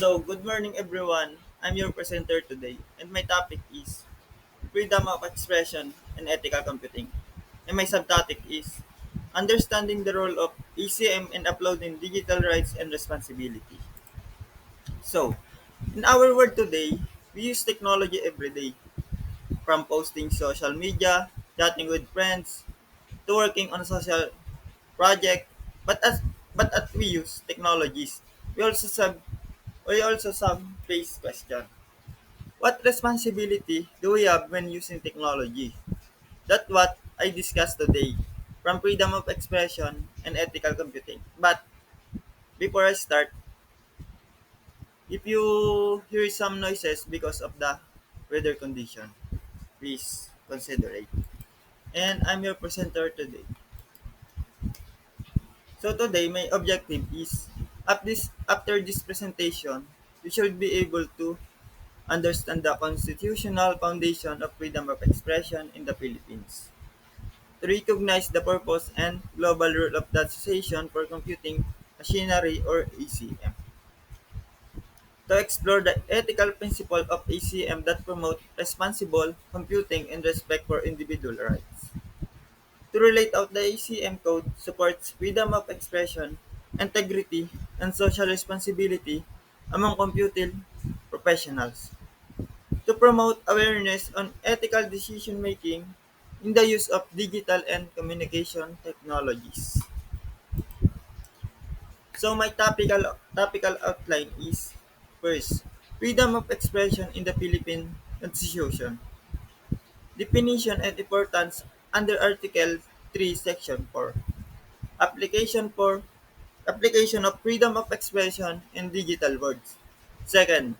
Good morning everyone. I'm your presenter today, and my topic is freedom of expression and ethical computing. And my subtopic is understanding the role of ECM in uploading digital rights and responsibility. So, in our world today, we use technology every day, from posting social media, chatting with friends, to working on a social project. But as we use technologies, we also sub we also some face question. What responsibility do we have when using technology? That's what I discussed today, from freedom of expression and ethical computing. But before I start, if you hear some noises because of the weather condition, please consider it. And I'm your presenter today. So today, my objective is, after this presentation, you should be able to understand the constitutional foundation of freedom of expression in the Philippines, to recognize the purpose and global role of the Association for Computing Machinery or ACM, to explore the ethical principle of ACM that promote responsible computing and respect for individual rights, to relate out the ACM code supports freedom of expression, integrity, and social responsibility among computing professionals, to promote awareness on ethical decision making in the use of digital and communication technologies. So my topical outline is, first, freedom of expression in the Philippine Constitution. Definition and importance under Article 3, Section 4. Application for application of freedom of expression in digital words. Second,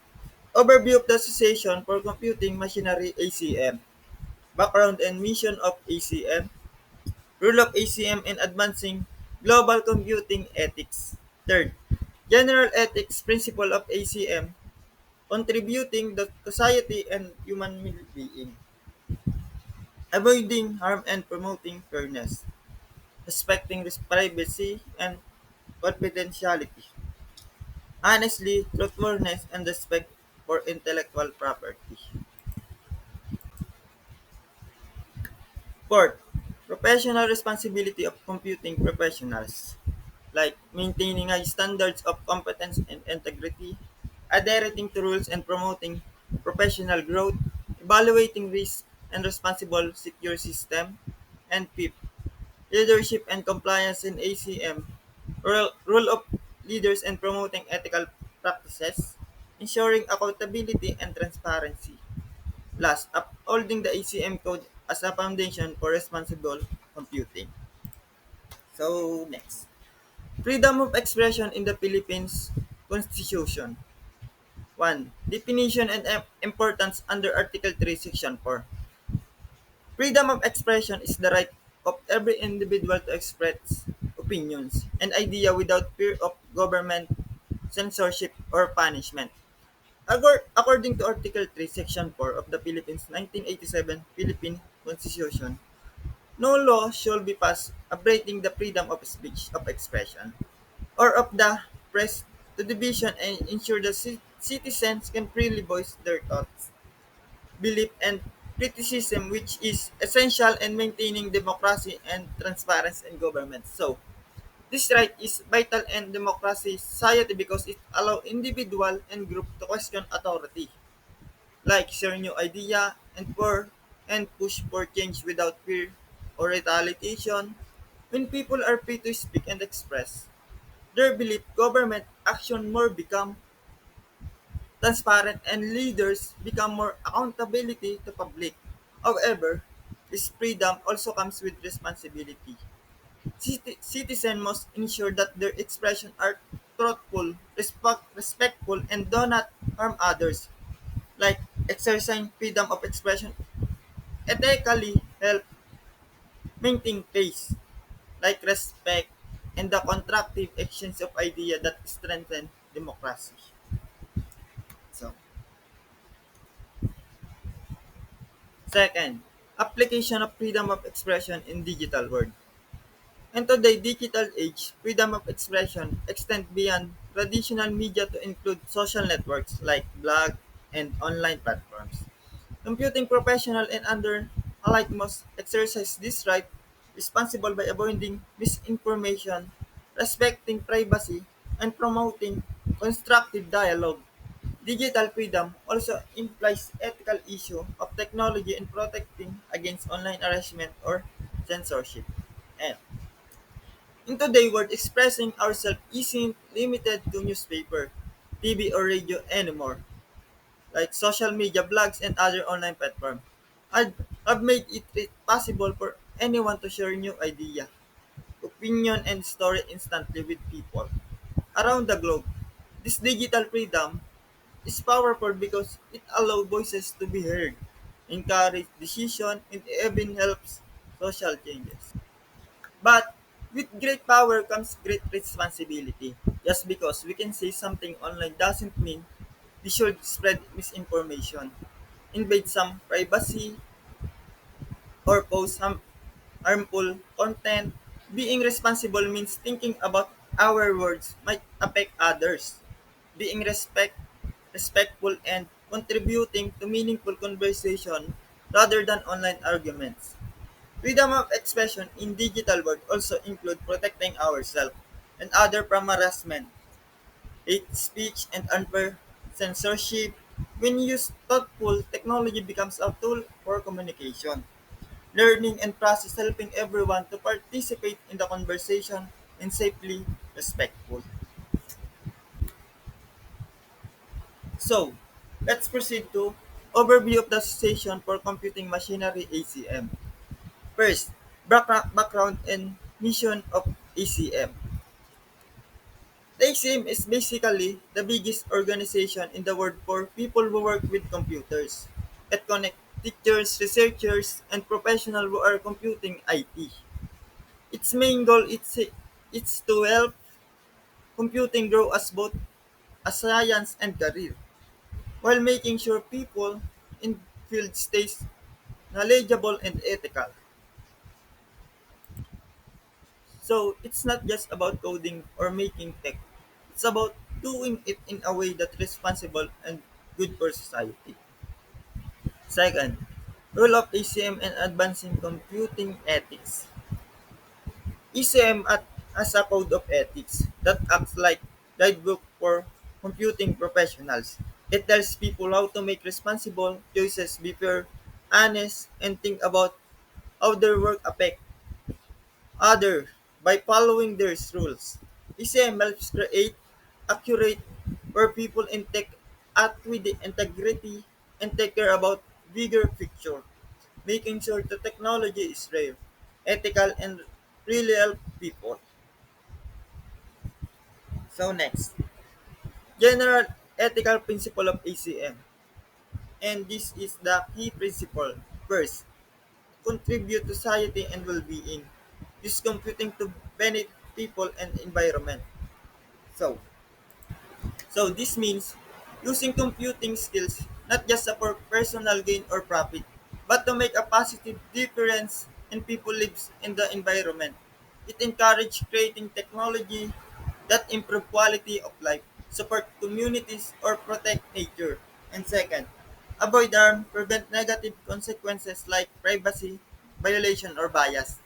overview of the Association for Computing Machinery ACM. Background and mission of ACM. Role of ACM in advancing global computing ethics. Third, general ethics principle of ACM, contributing to society and human well-being. Avoiding harm and promoting fairness. Respecting privacy and confidentiality. Honestly, truthfulness, and respect for intellectual property. Fourth, professional responsibility of computing professionals, like maintaining high standards of competence and integrity, adhering to rules and promoting professional growth, evaluating risk and responsible secure system, and fifth, leadership and compliance in ACM, role of leaders and promoting ethical practices, ensuring accountability and transparency. Last, upholding the ACM code as a foundation for responsible computing. So, next. Freedom of expression in the Philippines Constitution. 1. Definition and importance under Article 3, Section 4. Freedom of expression is the right of every individual to express opinions and idea without fear of government, censorship, or punishment. According to Article 3, Section 4 of the Philippines 1987 Philippine Constitution, no law shall be passed abridging the freedom of speech of expression or of the press to division and ensure that citizens can freely voice their thoughts, belief, and criticism, which is essential in maintaining democracy and transparency in government. So, this right is vital in democracy society because it allows individual and group to question authority, like share new idea and push for change without fear or retaliation. When people are free to speak and express their belief, government action more become transparent and leaders become more accountability to public. However, this freedom also comes with responsibility. Citizens must ensure that their expressions are truthful, respectful, and do not harm others, like exercising freedom of expression ethically help maintain peace, like respect and the constructive exchange of idea that strengthen democracy. So, second, application of freedom of expression in digital world. In today's digital age, freedom of expression extends beyond traditional media to include social networks like blog and online platforms. Computing professional and under alike must exercise this right responsible by avoiding misinformation, respecting privacy, and promoting constructive dialogue. Digital freedom also implies ethical issue of technology and protecting against online harassment or censorship. And in today's world, expressing ourselves isn't limited to newspaper, TV, or radio anymore. Like social media, blogs, and other online platforms, have made it possible for anyone to share new idea, opinion, and story instantly with people around the globe. This digital freedom is powerful because it allows voices to be heard, encourage decision, and even helps social changes. But with great power comes great responsibility. Just because we can say something online doesn't mean we should spread misinformation, invade some privacy, or post some harmful content. Being responsible means thinking about our words might affect others. Being respectful and contributing to meaningful conversation rather than online arguments. Freedom of expression in digital world also include protecting ourselves and other from harassment, hate speech, and unfair censorship. When used thoughtful, technology becomes a tool for communication, learning, and process, helping everyone to participate in the conversation and safely respectful. So, let's proceed to overview of the Association for Computing Machinery (ACM). First, background and mission of ACM. The ACM is basically the biggest organization in the world for people who work with computers. It connects teachers, researchers, and professionals who are computing IT. Its main goal is to help computing grow as both a science and career, while making sure people in field stays knowledgeable and ethical. So it's not just about coding or making tech. It's about doing it in a way that's responsible and good for society. Second, role of ECM and advancing computing ethics. ECM as a code of ethics that acts like guidebook for computing professionals. It tells people how to make responsible choices, be fair, honest, and think about how their work affects others by following their rules. ECM helps create accurate where people in tech act with the integrity and take care about bigger picture, making sure the technology is rare, ethical, and really help people. So next, general ethical principle of ACM. And this is the key principle. First, contribute to society and well-being. Use computing to benefit people and environment. So, so this means using computing skills not just for personal gain or profit, but to make a positive difference in people lives in the environment. It encourages creating technology that improve quality of life, support communities, or protect nature. And second, avoid harm, prevent negative consequences like privacy violation or bias.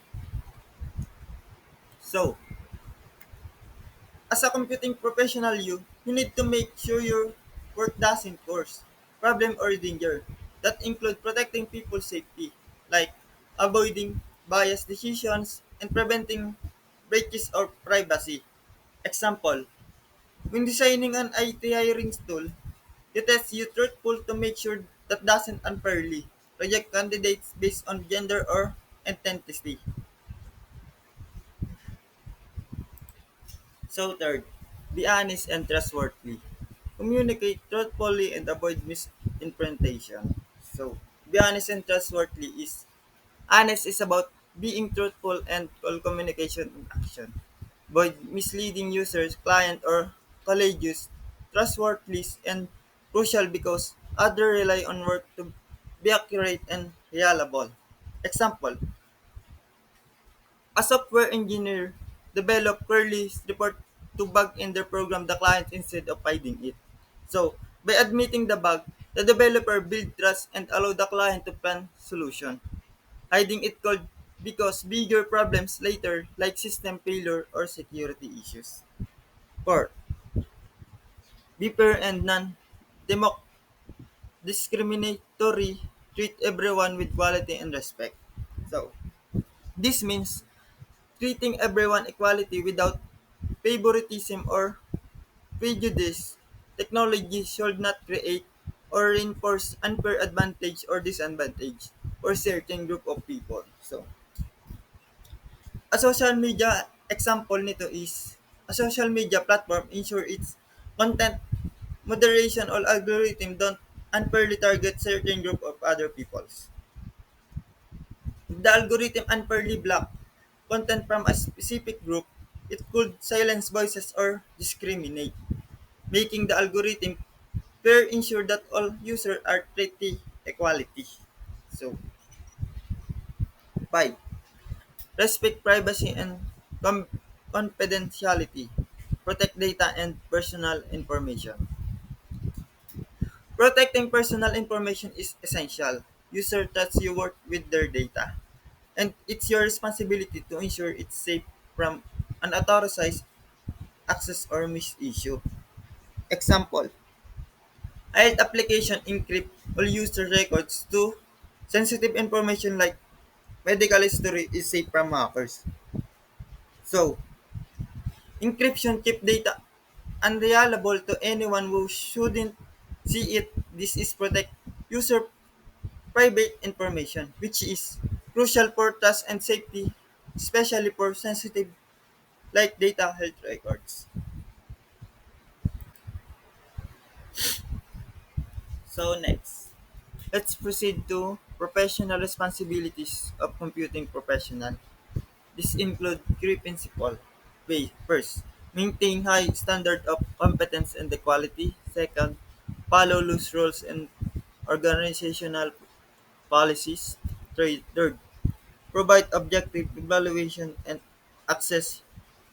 So, as a computing professional, you need to make sure your work doesn't cause problem or danger. That include protecting people's safety, like avoiding biased decisions and preventing breaches of privacy. Example, when designing an IT hiring tool, you test you truthful to make sure that doesn't unfairly reject candidates based on gender or ethnicity. So third, be honest and trustworthy. Communicate truthfully and avoid misinterpretation. So, be honest and trustworthy is honest is about being truthful and all communication in action. Avoid misleading users, client or colleagues. Trustworthy and crucial because others rely on work to be accurate and reliable. Example, a software engineer develop queries report to bug in their program the client instead of hiding it. So, by admitting the bug, the developer build trust and allow the client to plan solution. Hiding it could because bigger problems later like system failure or security issues. 4. Be fair and non-discriminatory. Treat everyone with quality and respect. So, this means treating everyone equality without favoritism or prejudice. Technology should not create or reinforce unfair advantage or disadvantage for certain group of people. So, a social media example nito is a social media platform ensure its content moderation or algorithm don't unfairly target certain group of other peoples. The algorithm unfairly block content from a specific group, it could silence voices or discriminate, making the algorithm fair ensure that all users are treated equality. So, 5. Respect privacy and com- confidentiality. Protect data and personal information. Protecting personal information is essential. Users trust you work with their data, and it's your responsibility to ensure it's safe from unauthorized access or misuse. Example, IELTS application encrypt all user records to sensitive information like medical history is safe from hackers. So, encryption keep data unreliable to anyone who shouldn't see it. This is protect user private information, which is crucial for trust and safety, especially for sensitive like data health records. So next, let's proceed to professional responsibilities of computing professional. This include three principles. First, maintain high standard of competence and equality. Second, follow loose rules and organizational policies. Third, provide objective evaluation and access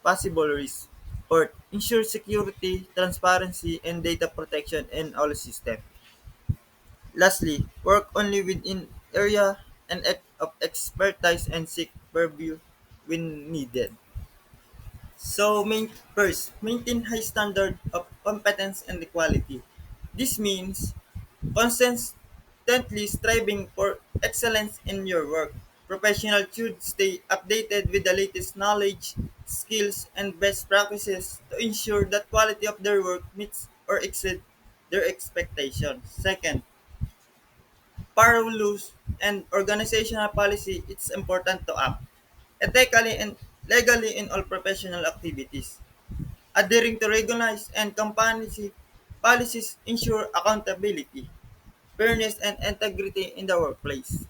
possible risks. Fourth, ensure security, transparency, and data protection in all systems. Lastly, work only within area and of expertise and seek purview when needed. So, first, maintain high standard of competence and equality. This means constantly striving for excellence in your work. Professionals should stay updated with the latest knowledge, skills, and best practices to ensure that quality of their work meets or exceeds their expectations. Second, rules and organizational policy, it's important to act ethically and legally in all professional activities. Adhering to recognized and company policies ensure accountability, fairness, and integrity in the workplace.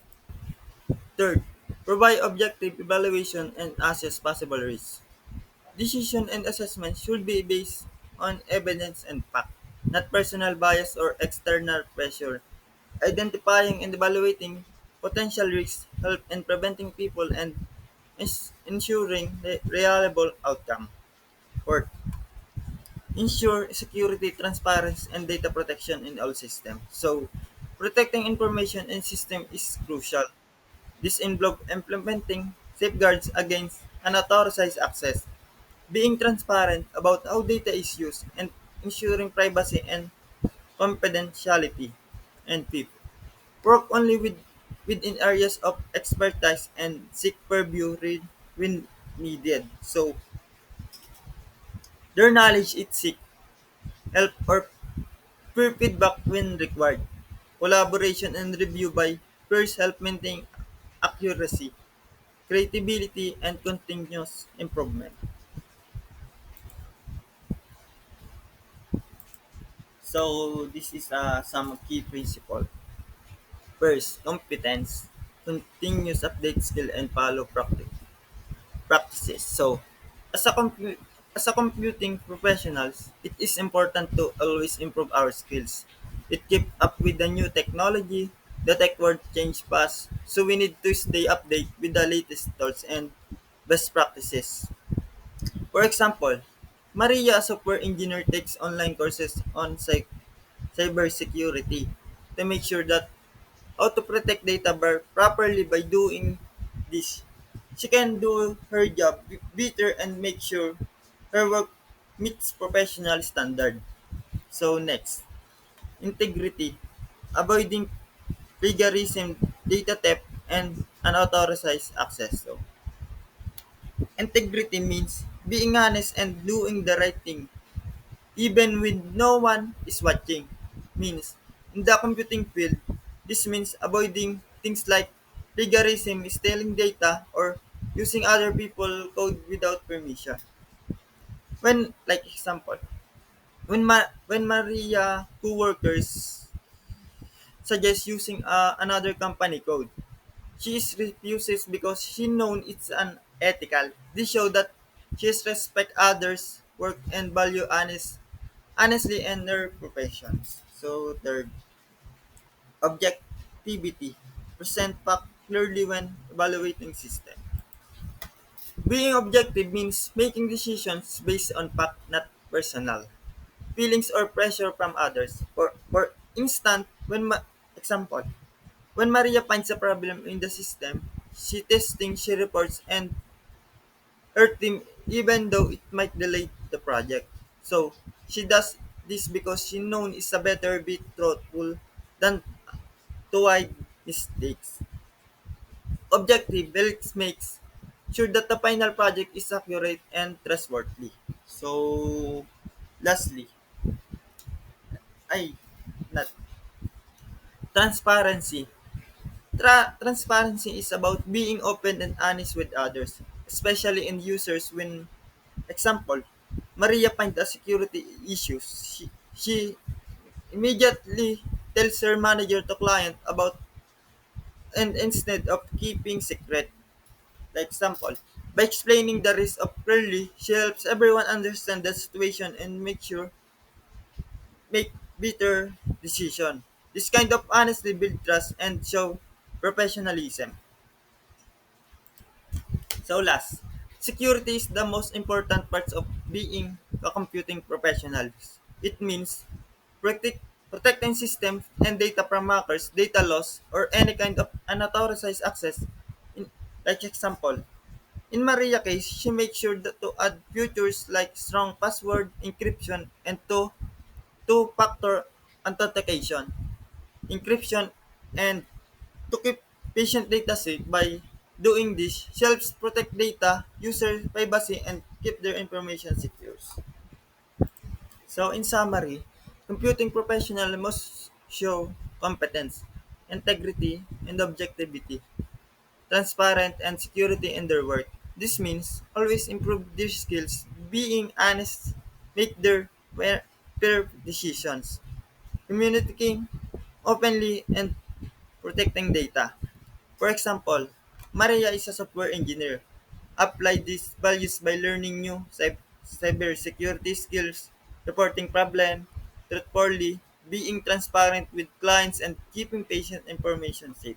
Third, provide objective evaluation and assess possible risks. Decision and assessment should be based on evidence and fact, not personal bias or external pressure. Identifying and evaluating potential risks help in preventing people and ensuring the reliable outcome. Fourth, ensure security, transparency, and data protection in all systems. So, protecting information in system is crucial. This involves implementing safeguards against unauthorized access, being transparent about how data is used, and ensuring privacy and confidentiality. And fifth, work only within areas of expertise and seek purview when needed. So, their knowledge is seek help or peer feedback when required. Collaboration and review by peers help maintain accuracy, creativity, and continuous improvement. So this is some key principle. First, competence, continuous update skill and follow practices. So as a as a computing professionals, it is important to always improve our skills. It keep up with the new technology, the tech world change fast, so we need to stay update with the latest tools and best practices. For example, Maria, a software engineer, takes online courses on cybersecurity to make sure that how to protect data properly. By doing this, she can do her job better and make sure her work meets professional standard. So next, integrity, avoiding plagiarism, data theft, and unauthorized access. So integrity means being honest and doing the right thing even when no one is watching. Means in the computing field, this means avoiding things like plagiarism, stealing data, or using other people code without permission. When, like example, when Maria coworkers suggest using another company code, she refuses because she knows it's unethical. This show that she respect others' work and value honestly in their professions. So third, objectivity. Present fact clearly when evaluating system. Being objective means making decisions based on fact, not personal feelings or pressure from others. For instance, example, when Maria finds a problem in the system, she testing, she reports, and her team, even though it might delay the project. So she does this because she knows it's a better be truthful than to hide mistakes. Objective helps makes sure that the final project is accurate and trustworthy. So lastly, ay not transparency. Transparency is about being open and honest with others, especially in users. When example, Maria finds a security issues. She immediately tells her manager to client about and instead of keeping secret. Like example, by explaining the risk of clearly, she helps everyone understand the situation and make better decision. This kind of honesty build trust and show professionalism. So last, security is the most important part of being a computing professional. It means protecting systems and data from hackers, data loss, or any kind of unauthorized access. In, like example, in Maria case, she makes sure that to add features like strong password encryption and two-factor authentication, encryption, and to keep patient data safe. By doing this, helps protect data, user privacy, and keep their information secure. So in summary, computing professional must show competence, integrity, and objectivity, transparent and security in their work. This means always improve their skills, being honest, make their fair decisions, communicating openly, and protecting data. For example, Maria is a software engineer. Apply these values by learning new cybersecurity skills, reporting problem truthfully, being transparent with clients, and keeping patient information safe.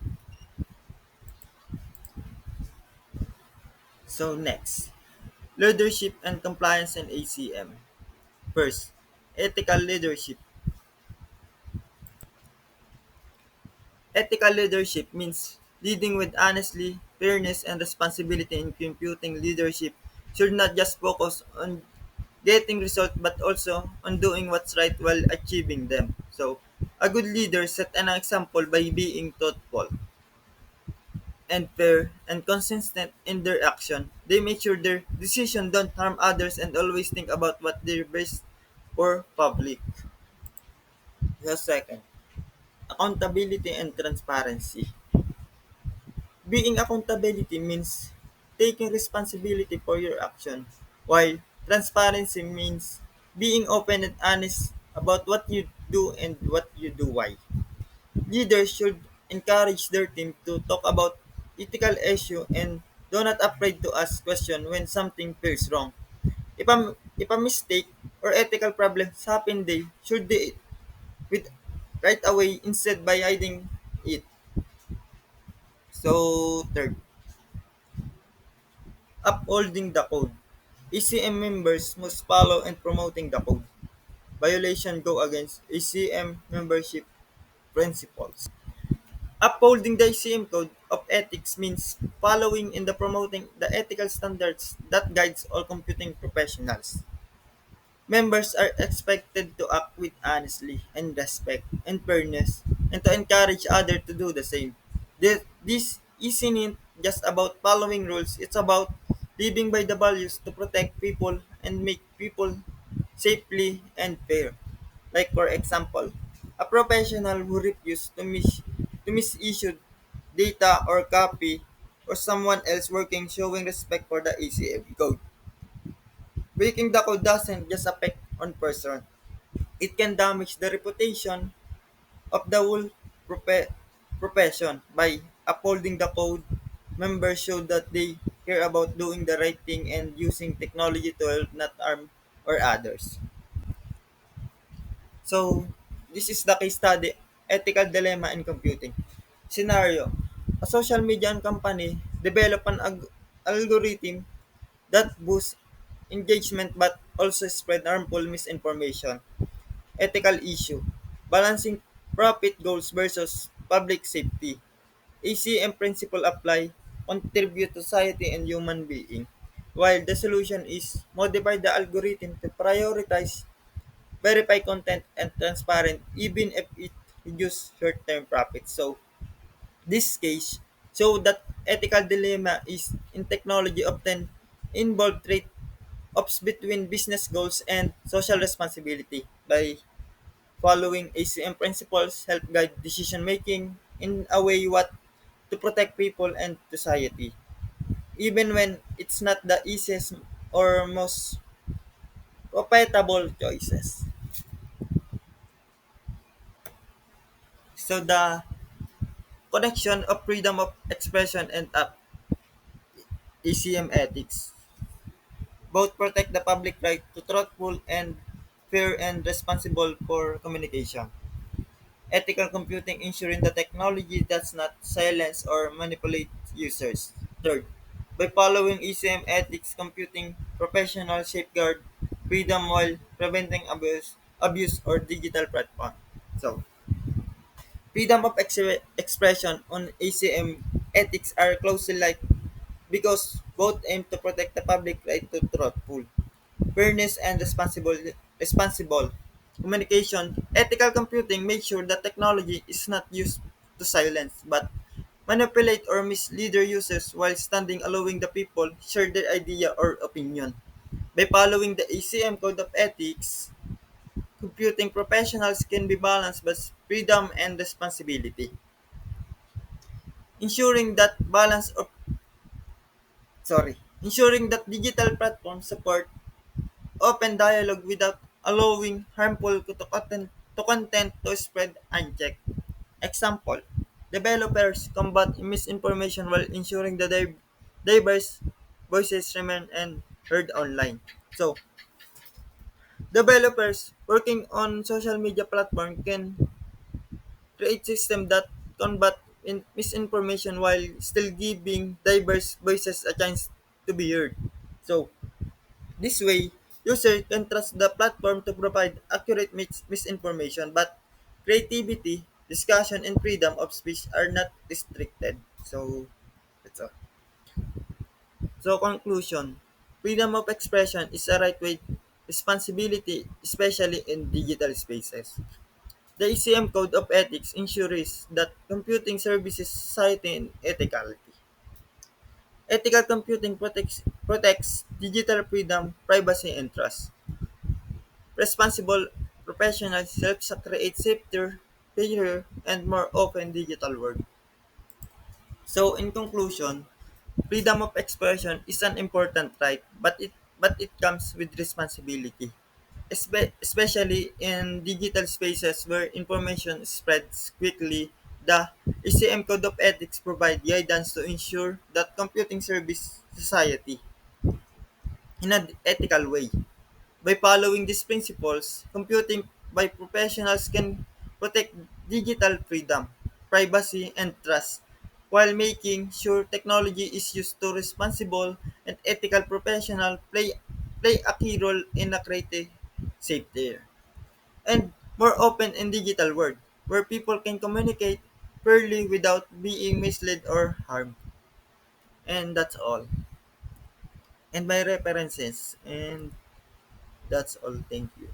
So next, leadership and compliance in ACM. First, ethical leadership. Ethical leadership means leading with honesty, fairness, and responsibility. In computing, leadership should not just focus on getting results but also on doing what's right while achieving them. So, a good leader set an example by being thoughtful and fair and consistent in their action. They make sure their decisions don't harm others and always think about what they're best for public. The second, accountability and transparency. Being accountability means taking responsibility for your action, while transparency means being open and honest about what you do and what you do why. Leaders should encourage their team to talk about ethical issue and do not afraid to ask question when something feels wrong. If a mistake or ethical problems happen, they should do it with right away instead by hiding it. So third, upholding the code. ECM members must follow and promoting the code. Violation go against ECM membership principles. Upholding the ECM code of ethics means following and the promoting the ethical standards that guides all computing professionals. Members are expected to act with honesty and respect and fairness and to encourage others to do the same. This isn't just about following rules, it's about living by the values to protect people and make people safely and fair. Like for example, a professional who refuses to misissue data or copy or someone else working showing respect for the ACM code. Breaking the code doesn't just affect one person. It can damage the reputation of the whole profe- profession. By upholding the code, members show that they care about doing the right thing and using technology to help, not harm or others. So, this is the case study, ethical dilemma in computing. Scenario: a social media company develop an algorithm that boosts engagement but also spread harmful misinformation. Ethical issue: balancing profit goals versus public safety. ACM principle apply, contribute to society and human being. While the solution is modify the algorithm to prioritize verify content and transparent even if it reduces short-term profits. So this case show that ethical dilemma is in technology often involve trade-offs between business goals and social responsibility. By following ACM principles help guide decision making in a way what to protect people and society. Even when it's not the easiest or most profitable choices. So the connection of freedom of expression and ECM ethics. Both protect the public right to truthful and fair and responsible for communication. Ethical computing ensuring the technology does not silence or manipulate users. Third, by following ECM ethics, computing professionals safeguard freedom while preventing abuse or digital platform. So, freedom of expression on ACM ethics are closely like because both aim to protect the public right to truthful, fairness, and responsible communication. Ethical computing makes sure that technology is not used to silence but manipulate or mislead their users while standing allowing the people share their idea or opinion. By following the ACM Code of Ethics, computing professionals can be balanced by freedom and responsibility, ensuring that balance of ensuring that digital platforms support open dialogue without allowing harmful content to spread unchecked. Example: developers combat misinformation while ensuring the diverse voices remain and heard online. So, developers working on social media platform can create systems that combat misinformation while still giving diverse voices a chance to be heard. So, this way, users can trust the platform to provide accurate misinformation, but creativity, discussion, and freedom of speech are not restricted. So, that's all. So, conclusion. Freedom of expression is a right with responsibility, especially in digital spaces. The ECM Code of Ethics ensures that computing services society and ethicality. Ethical computing protects digital freedom, privacy, and trust. Responsible professionals helps create safer, fairer, and more open digital world. So, in conclusion, freedom of expression is an important right, but it comes with responsibility, especially in digital spaces where information spreads quickly. The ECM Code of Ethics provide guidance to ensure that computing service society in an ethical way. By following these principles, computing by professionals can protect digital freedom, privacy, and trust, while making sure technology is used to responsible and ethical professional play play a key role in a creative safety and more open and digital world where people can communicate fairly without being misled or harmed. And that's all. And my references. And that's all. Thank you.